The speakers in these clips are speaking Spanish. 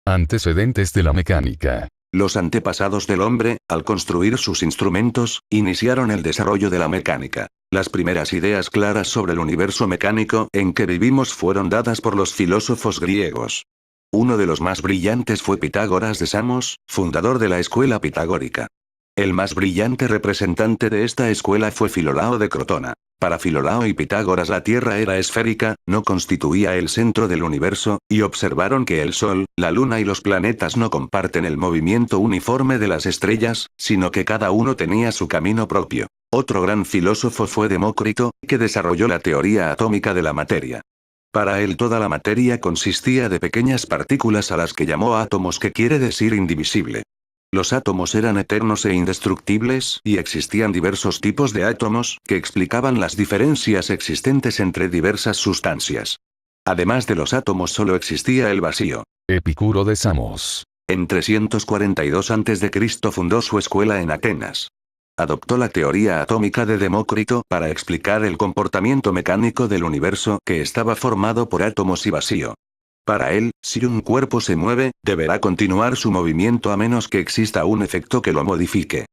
Antecedentes de la mecánica. Los antepasados del hombre, al construir sus instrumentos, iniciaron el desarrollo de la mecánica. Las primeras ideas claras sobre el universo mecánico en que vivimos fueron dadas por los filósofos griegos. Uno de los más brillantes fue Pitágoras de Samos, fundador de la escuela pitagórica. El más brillante representante de esta escuela fue Filolao de Crotona. Para Filolao y Pitágoras la Tierra era esférica, no constituía el centro del universo, y observaron que el Sol, la Luna y los planetas no comparten el movimiento uniforme de las estrellas, sino que cada uno tenía su camino propio. Otro gran filósofo fue Demócrito, que desarrolló la teoría atómica de la materia. Para él toda la materia consistía de pequeñas partículas a las que llamó átomos, que quiere decir indivisible. Los átomos eran eternos e indestructibles, y existían diversos tipos de átomos, que explicaban las diferencias existentes entre diversas sustancias. Además de los átomos solo existía el vacío. Epicuro de Samos. En 342 a.C. fundó su escuela en Atenas. Adoptó la teoría atómica de Demócrito para explicar el comportamiento mecánico del universo, que estaba formado por átomos y vacío. Para él, si un cuerpo se mueve, deberá continuar su movimiento a menos que exista un efecto que lo modifique.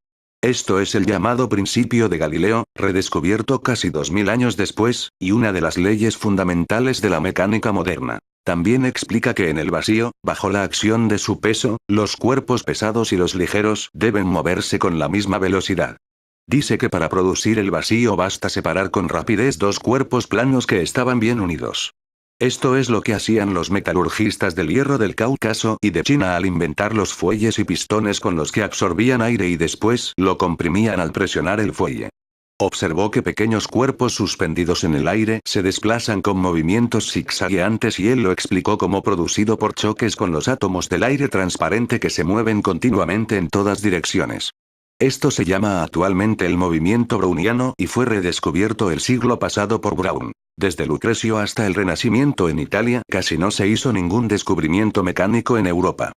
Esto es el llamado principio de Galileo, redescubierto casi 2000 años después, y una de las leyes fundamentales de la mecánica moderna. También explica que en el vacío, bajo la acción de su peso, los cuerpos pesados y los ligeros deben moverse con la misma velocidad. Dice que para producir el vacío basta separar con rapidez dos cuerpos planos que estaban bien unidos. Esto es lo que hacían los metalurgistas del hierro del Cáucaso y de China al inventar los fuelles y pistones con los que absorbían aire y después lo comprimían al presionar el fuelle. Observó que pequeños cuerpos suspendidos en el aire se desplazan con movimientos zigzagueantes y él lo explicó como producido por choques con los átomos del aire transparente que se mueven continuamente en todas direcciones. Esto se llama actualmente el movimiento browniano y fue redescubierto el siglo pasado por Brown. Desde Lucrecio hasta el Renacimiento en Italia casi no se hizo ningún descubrimiento mecánico en Europa.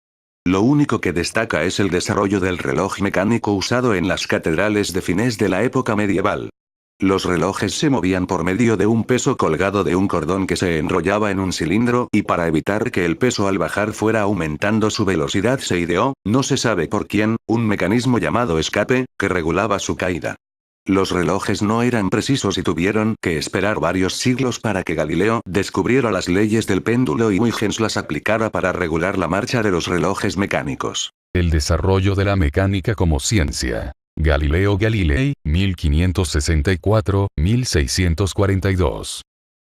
Lo único que destaca es el desarrollo del reloj mecánico usado en las catedrales de fines de la época medieval. Los relojes se movían por medio de un peso colgado de un cordón que se enrollaba en un cilindro, y para evitar que el peso al bajar fuera aumentando su velocidad se ideó, no se sabe por quién, un mecanismo llamado escape, que regulaba su caída. Los relojes no eran precisos y tuvieron que esperar varios siglos para que Galileo descubriera las leyes del péndulo y Huygens las aplicara para regular la marcha de los relojes mecánicos. El desarrollo de la mecánica como ciencia. Galileo Galilei, 1564-1642.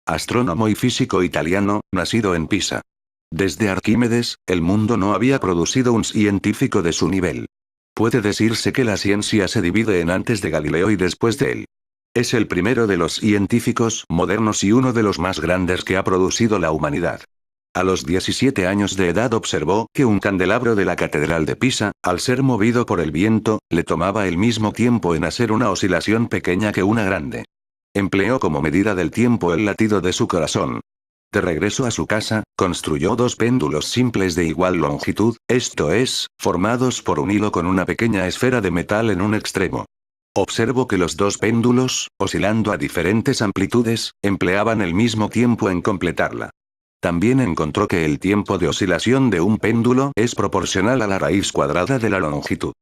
Astrónomo y físico italiano, nacido en Pisa. Desde Arquímedes, el mundo no había producido un científico de su nivel. Puede decirse que la ciencia se divide en antes de Galileo y después de él. Es el primero de los científicos modernos y uno de los más grandes que ha producido la humanidad. A los 17 años de edad observó que un candelabro de la Catedral de Pisa, al ser movido por el viento, le tomaba el mismo tiempo en hacer una oscilación pequeña que una grande. Empleó como medida del tiempo el latido de su corazón. De regreso a su casa, construyó dos péndulos simples de igual longitud, esto es, formados por un hilo con una pequeña esfera de metal en un extremo. Observó que los dos péndulos, oscilando a diferentes amplitudes, empleaban el mismo tiempo en completarla. También encontró que el tiempo de oscilación de un péndulo es proporcional a la raíz cuadrada de la longitud.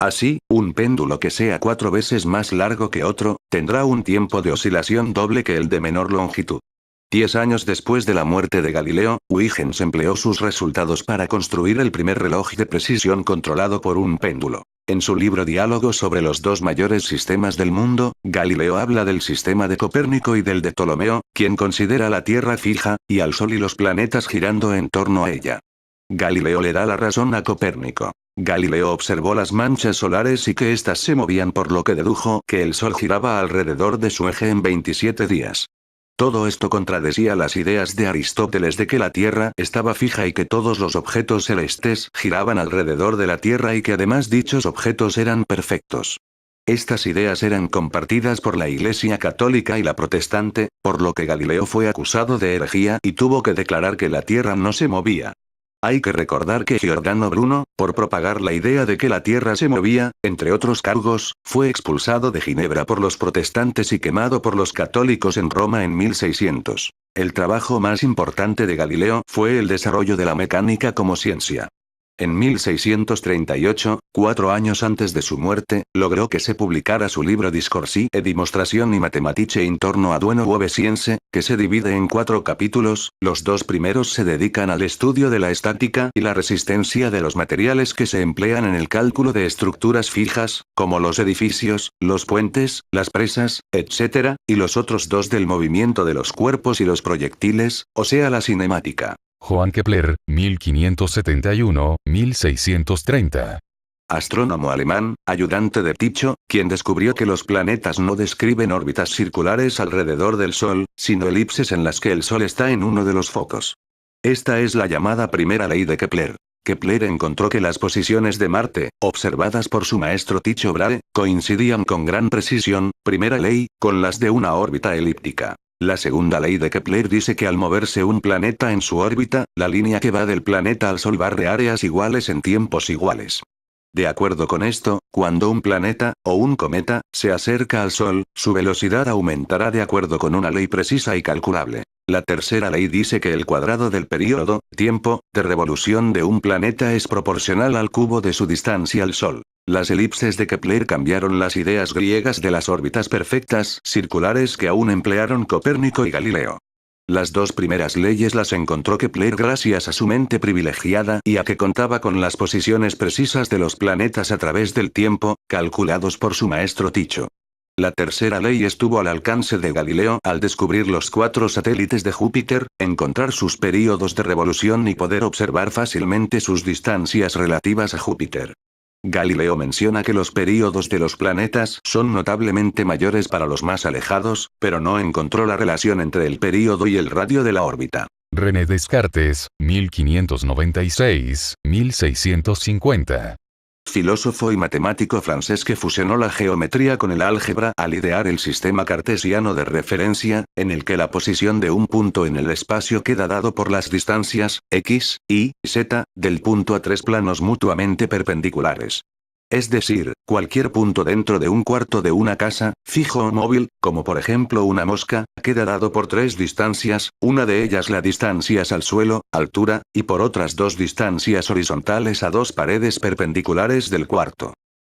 Así, un péndulo que sea 4 veces más largo que otro, tendrá un tiempo de oscilación doble que el de menor longitud. 10 años después de la muerte de Galileo, Huygens empleó sus resultados para construir el primer reloj de precisión controlado por un péndulo. En su libro Diálogo sobre los dos mayores sistemas del mundo, Galileo habla del sistema de Copérnico y del de Ptolomeo, quien considera la Tierra fija, y al Sol y los planetas girando en torno a ella. Galileo le da la razón a Copérnico. Galileo observó las manchas solares y que éstas se movían, por lo que dedujo que el Sol giraba alrededor de su eje en 27 días. Todo esto contradecía las ideas de Aristóteles de que la Tierra estaba fija y que todos los objetos celestes giraban alrededor de la Tierra y que además dichos objetos eran perfectos. Estas ideas eran compartidas por la Iglesia católica y la protestante, por lo que Galileo fue acusado de herejía y tuvo que declarar que la Tierra no se movía. Hay que recordar que Giordano Bruno, por propagar la idea de que la Tierra se movía, entre otros cargos, fue expulsado de Ginebra por los protestantes y quemado por los católicos en Roma en 1600. El trabajo más importante de Galileo fue el desarrollo de la mecánica como ciencia. En 1638, 4 años antes de su muerte, logró que se publicara su libro Discorsi e dimostrazioni matematiche intorno ad una nuove scienze, que se divide en 4 capítulos. Los 2 primeros se dedican al estudio de la estática y la resistencia de los materiales que se emplean en el cálculo de estructuras fijas, como los edificios, los puentes, las presas, etc., y los otros 2 del movimiento de los cuerpos y los proyectiles, o sea la cinemática. Johann Kepler, 1571-1630. Astrónomo alemán, ayudante de Tycho, quien descubrió que los planetas no describen órbitas circulares alrededor del Sol, sino elipses en las que el Sol está en uno de los focos. Esta es la llamada primera ley de Kepler. Kepler encontró que las posiciones de Marte, observadas por su maestro Tycho Brahe, coincidían con gran precisión, primera ley, con las de una órbita elíptica. La segunda ley de Kepler dice que al moverse un planeta en su órbita, la línea que va del planeta al Sol barre áreas iguales en tiempos iguales. De acuerdo con esto, cuando un planeta, o un cometa, se acerca al Sol, su velocidad aumentará de acuerdo con una ley precisa y calculable. La tercera ley dice que el cuadrado del período, tiempo, de revolución de un planeta es proporcional al cubo de su distancia al Sol. Las elipses de Kepler cambiaron las ideas griegas de las órbitas perfectas circulares que aún emplearon Copérnico y Galileo. Las 2 primeras leyes las encontró Kepler gracias a su mente privilegiada y a que contaba con las posiciones precisas de los planetas a través del tiempo, calculados por su maestro Tycho. La tercera ley estuvo al alcance de Galileo al descubrir los 4 satélites de Júpiter, encontrar sus períodos de revolución y poder observar fácilmente sus distancias relativas a Júpiter. Galileo menciona que los períodos de los planetas son notablemente mayores para los más alejados, pero no encontró la relación entre el período y el radio de la órbita. René Descartes, 1596-1650. Filósofo y matemático francés que fusionó la geometría con el álgebra al idear el sistema cartesiano de referencia, en el que la posición de un punto en el espacio queda dado por las distancias, x, y, z, del punto a 3 planos mutuamente perpendiculares. Es decir, cualquier punto dentro de un cuarto de una casa, fijo o móvil, como por ejemplo una mosca, queda dado por 3 distancias, una de ellas la distancias al suelo, altura, y por otras 2 distancias horizontales a 2 paredes perpendiculares del cuarto.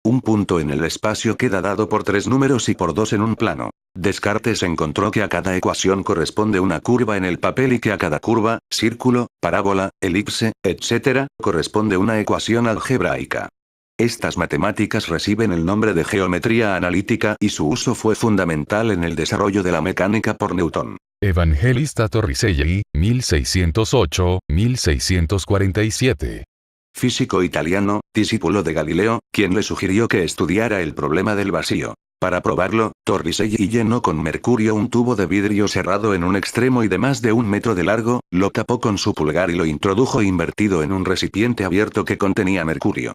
Un punto en el espacio queda dado por 3 números y por 2 en un plano. Descartes encontró que a cada ecuación corresponde una curva en el papel y que a cada curva, círculo, parábola, elipse, etc., corresponde una ecuación algebraica. Estas matemáticas reciben el nombre de geometría analítica y su uso fue fundamental en el desarrollo de la mecánica por Newton. Evangelista Torricelli, 1608-1647. Físico italiano, discípulo de Galileo, quien le sugirió que estudiara el problema del vacío. Para probarlo, Torricelli llenó con mercurio un tubo de vidrio cerrado en un extremo y de más de 1 metro de largo, lo tapó con su pulgar y lo introdujo invertido en un recipiente abierto que contenía mercurio.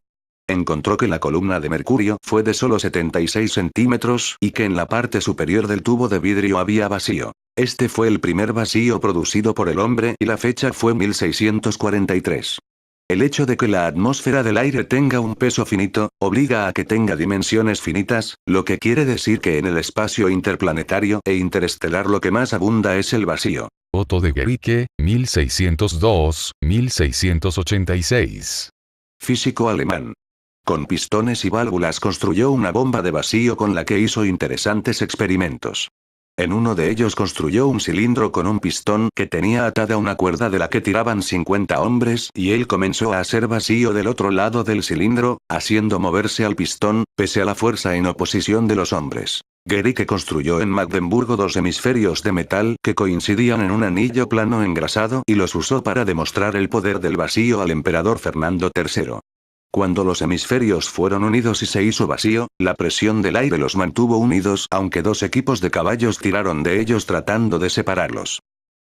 Encontró que la columna de mercurio fue de solo 76 centímetros y que en la parte superior del tubo de vidrio había vacío. Este fue el primer vacío producido por el hombre y la fecha fue 1643. El hecho de que la atmósfera del aire tenga un peso finito, obliga a que tenga dimensiones finitas, lo que quiere decir que en el espacio interplanetario e interestelar lo que más abunda es el vacío. Otto de Guericke, 1602-1686. Físico alemán. Con pistones y válvulas construyó una bomba de vacío con la que hizo interesantes experimentos. En uno de ellos construyó un cilindro con un pistón que tenía atada una cuerda de la que tiraban 50 hombres y él comenzó a hacer vacío del otro lado del cilindro, haciendo moverse al pistón, pese a la fuerza en oposición de los hombres. Guericke construyó en Magdeburgo 2 hemisferios de metal que coincidían en un anillo plano engrasado y los usó para demostrar el poder del vacío al emperador Fernando III. Cuando los hemisferios fueron unidos y se hizo vacío, la presión del aire los mantuvo unidos aunque 2 equipos de caballos tiraron de ellos tratando de separarlos.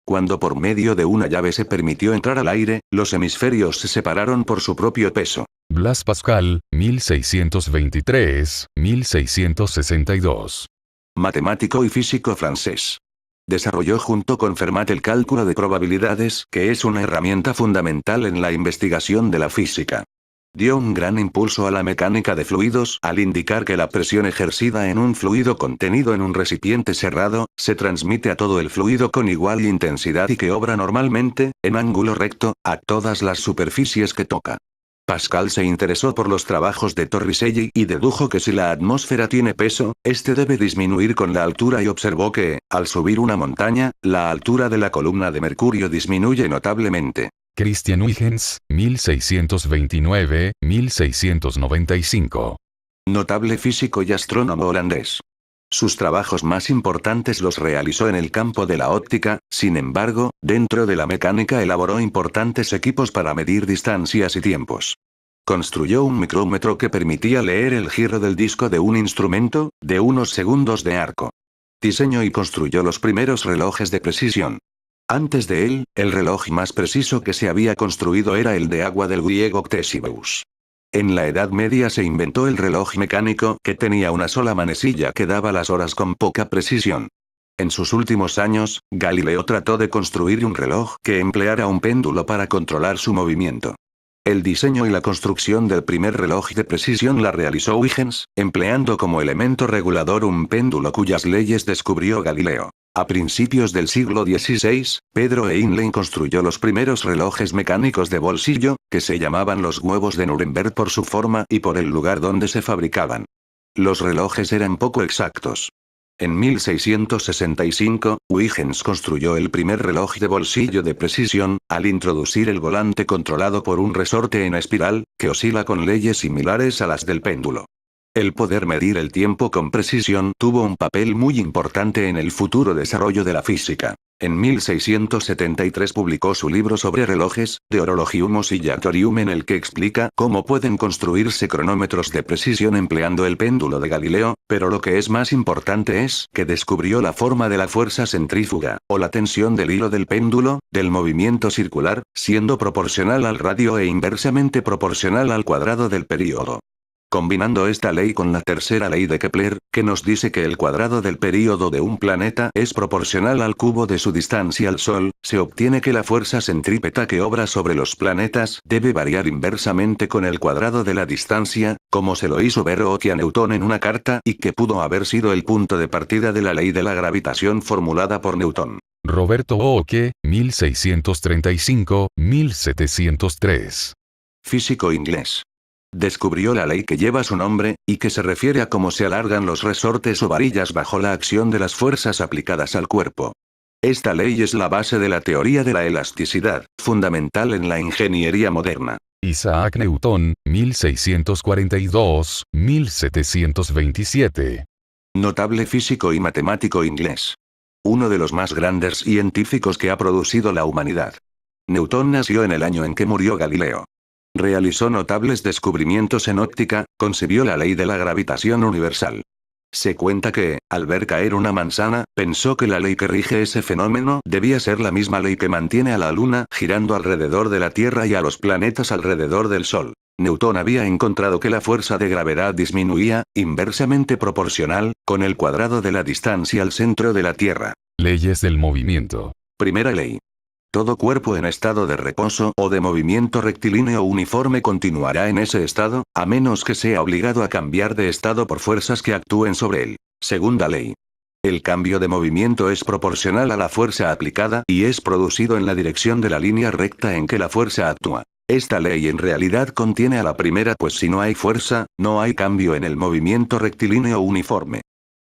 Cuando por medio de una llave se permitió entrar al aire, los hemisferios se separaron por su propio peso. Blaise Pascal, 1623-1662. Matemático y físico francés. Desarrolló junto con Fermat el cálculo de probabilidades, que es una herramienta fundamental en la investigación de la física. Dio un gran impulso a la mecánica de fluidos al indicar que la presión ejercida en un fluido contenido en un recipiente cerrado, se transmite a todo el fluido con igual intensidad y que obra normalmente, en ángulo recto, a todas las superficies que toca. Pascal se interesó por los trabajos de Torricelli y dedujo que si la atmósfera tiene peso, este debe disminuir con la altura y observó que, al subir una montaña, la altura de la columna de mercurio disminuye notablemente. Christian Huygens, 1629-1695. Notable físico y astrónomo holandés. Sus trabajos más importantes los realizó en el campo de la óptica, sin embargo, dentro de la mecánica elaboró importantes equipos para medir distancias y tiempos. Construyó un micrómetro que permitía leer el giro del disco de un instrumento, de unos segundos de arco. Diseñó y construyó los primeros relojes de precisión. Antes de él, el reloj más preciso que se había construido era el de agua del griego Ctesibeus. En la Edad Media se inventó el reloj mecánico que tenía una sola manecilla que daba las horas con poca precisión. En sus últimos años, Galileo trató de construir un reloj que empleara un péndulo para controlar su movimiento. El diseño y la construcción del primer reloj de precisión la realizó Huygens, empleando como elemento regulador un péndulo cuyas leyes descubrió Galileo. A principios del siglo XVI, Pedro Heinlein construyó los primeros relojes mecánicos de bolsillo, que se llamaban los huevos de Nuremberg por su forma y por el lugar donde se fabricaban. Los relojes eran poco exactos. En 1665, Huygens construyó el primer reloj de bolsillo de precisión, al introducir el volante controlado por un resorte en espiral, que oscila con leyes similares a las del péndulo. El poder medir el tiempo con precisión tuvo un papel muy importante en el futuro desarrollo de la física. En 1673 publicó su libro sobre relojes, De Horologium Oscillatorium, en el que explica cómo pueden construirse cronómetros de precisión empleando el péndulo de Galileo, pero lo que es más importante es que descubrió la forma de la fuerza centrífuga, o la tensión del hilo del péndulo, del movimiento circular, siendo proporcional al radio e inversamente proporcional al cuadrado del período. Combinando esta ley con la tercera ley de Kepler, que nos dice que el cuadrado del período de un planeta es proporcional al cubo de su distancia al Sol, se obtiene que la fuerza centrípeta que obra sobre los planetas debe variar inversamente con el cuadrado de la distancia, como se lo hizo ver Otte a Newton en una carta y que pudo haber sido el punto de partida de la ley de la gravitación formulada por Newton. Roberto Oke, 1635-1703. Físico inglés. Descubrió la ley que lleva su nombre, y que se refiere a cómo se alargan los resortes o varillas bajo la acción de las fuerzas aplicadas al cuerpo. Esta ley es la base de la teoría de la elasticidad, fundamental en la ingeniería moderna. Isaac Newton, 1642-1727. Notable físico y matemático inglés. Uno de los más grandes científicos que ha producido la humanidad. Newton nació en el año en que murió Galileo. Realizó notables descubrimientos en óptica, concibió la ley de la gravitación universal. Se cuenta que, al ver caer una manzana, pensó que la ley que rige ese fenómeno debía ser la misma ley que mantiene a la Luna girando alrededor de la Tierra y a los planetas alrededor del Sol. Newton había encontrado que la fuerza de gravedad disminuía, inversamente proporcional, con el cuadrado de la distancia al centro de la Tierra. Leyes del movimiento. Primera ley. Todo cuerpo en estado de reposo o de movimiento rectilíneo uniforme continuará en ese estado, a menos que sea obligado a cambiar de estado por fuerzas que actúen sobre él. Segunda ley. El cambio de movimiento es proporcional a la fuerza aplicada y es producido en la dirección de la línea recta en que la fuerza actúa. Esta ley en realidad contiene a la primera, pues si no hay fuerza, no hay cambio en el movimiento rectilíneo uniforme.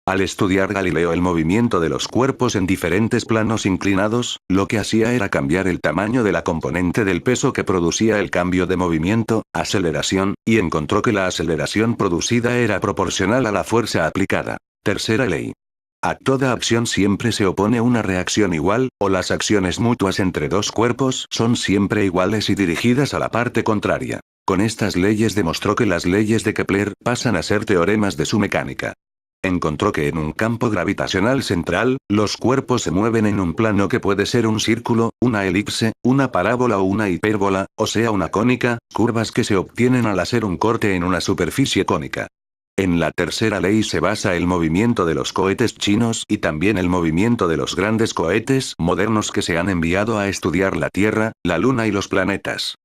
Al estudiar Galileo el movimiento de los cuerpos en diferentes planos inclinados, lo que hacía era cambiar el tamaño de la componente del peso que producía el cambio de movimiento, aceleración, y encontró que la aceleración producida era proporcional a la fuerza aplicada. Tercera ley. A toda acción siempre se opone una reacción igual, o las acciones mutuas entre dos cuerpos son siempre iguales y dirigidas a la parte contraria. Con estas leyes demostró que las leyes de Kepler pasan a ser teoremas de su mecánica. Encontró que en un campo gravitacional central, los cuerpos se mueven en un plano que puede ser un círculo, una elipse, una parábola o una hipérbola, o sea una cónica, curvas que se obtienen al hacer un corte en una superficie cónica. En la tercera ley se basa el movimiento de los cohetes chinos y también el movimiento de los grandes cohetes modernos que se han enviado a estudiar la Tierra, la Luna y los planetas.